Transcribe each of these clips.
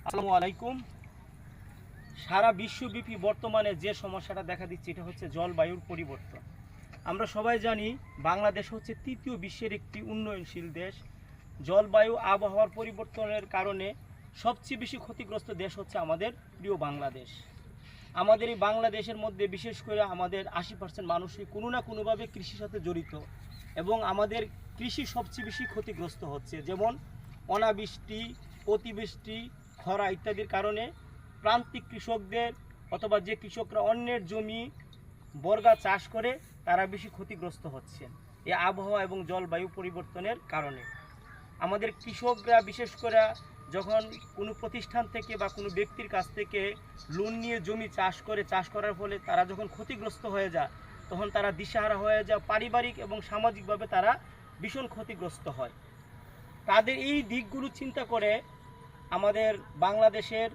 আসসালামু আলাইকুম। সারা বিশ্বব্যাপী বর্তমানে যে সমস্যাটা দেখা দিচ্ছে এটা হচ্ছে জলবায়ুর পরিবর্তন। আমরা সবাই জানি বাংলাদেশ হচ্ছে তৃতীয় বিশ্বের একটি উন্নয়নশীল দেশ। জলবায়ু আবহাওয়ার পরিবর্তনের কারণে সবচেয়ে বেশি ক্ষতিগ্রস্ত দেশ হচ্ছে আমাদের প্রিয় বাংলাদেশ। আমাদের এই বাংলাদেশের মধ্যে বিশেষ করে আমাদের 80% মানুষই কোনো না কোনোভাবে কৃষির সাথে জড়িত এবং আমাদের কৃষি সবচেয়ে বেশি ক্ষতিগ্রস্ত হচ্ছে। যেমন অনাবৃষ্টি, অতিবৃষ্টি, খরা ইত্যাদির কারণে প্রান্তিক কৃষকদের অথবা যে কৃষকরা অন্যের জমি বর্গা চাষ করে তারা বেশি ক্ষতিগ্রস্ত হচ্ছে এই আবহাওয়া এবং জলবায়ু পরিবর্তনের কারণে। আমাদের কৃষকরা বিশেষ করে যখন কোনো প্রতিষ্ঠান থেকে বা কোনো ব্যক্তির কাছ থেকে লোন নিয়ে জমি চাষ করার ফলে তারা যখন ক্ষতিগ্রস্ত হয়ে যায় তখন তারা দিশাহারা হয়ে যায়, পারিবারিক এবং সামাজিকভাবে তারা ভীষণ ক্ষতিগ্রস্ত হয়। তাদের এই দিকগুলো চিন্তা করে আমাদের বাংলাদেশের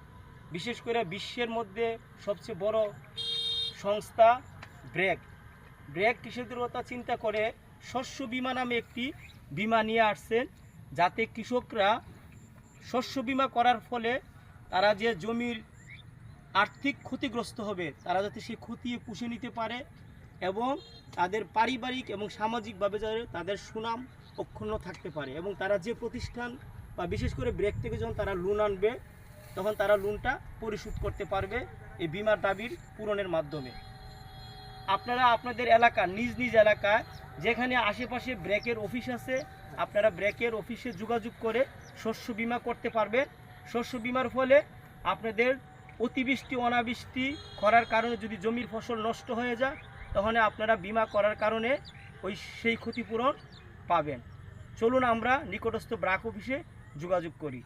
বিশেষ করে বিশ্বের মধ্যে সবচেয়ে বড় সংস্থা ব্র্যাক কৃষকদের কথা চিন্তা করে শস্য বীমা নামে একটি বীমা নিয়ে আসছেন, যাতে কৃষকরা শস্য বীমা করার ফলে তারা যে জমির আর্থিক ক্ষতিগ্রস্ত হবে তারা যাতে সেই ক্ষতি পুষে নিতে পারে এবং তাদের পারিবারিক এবং সামাজিকভাবে যাতে তাদের সুনাম অক্ষুণ্ণ থাকতে পারে এবং তারা যে প্রতিষ্ঠান বা বিশেষ করে ব্র্যাক থেকে যখন তারা লোন আনবে তখন তারা লোনটা পরিশোধ করতে পারবে এই বীমার দাবির পূরণের মাধ্যমে। আপনারা আপনাদের এলাকা নিজ এলাকায় যেখানে আশেপাশে ব্র্যাকের অফিস আছে আপনারা ব্র্যাকের অফিসে যোগাযোগ করে শস্য বীমা করতে পারবেন। শস্য বীমার ফলে আপনাদের অতিবৃষ্টি, অনাবৃষ্টি, খরার কারণে যদি জমির ফসল নষ্ট হয়ে যায় তখন আপনারা বীমা করার কারণে সেই ক্ষতিপূরণ পাবেন। চলুন আমরা নিকটস্থ ব্র্যাক অফিসে যোগাযোগ করি।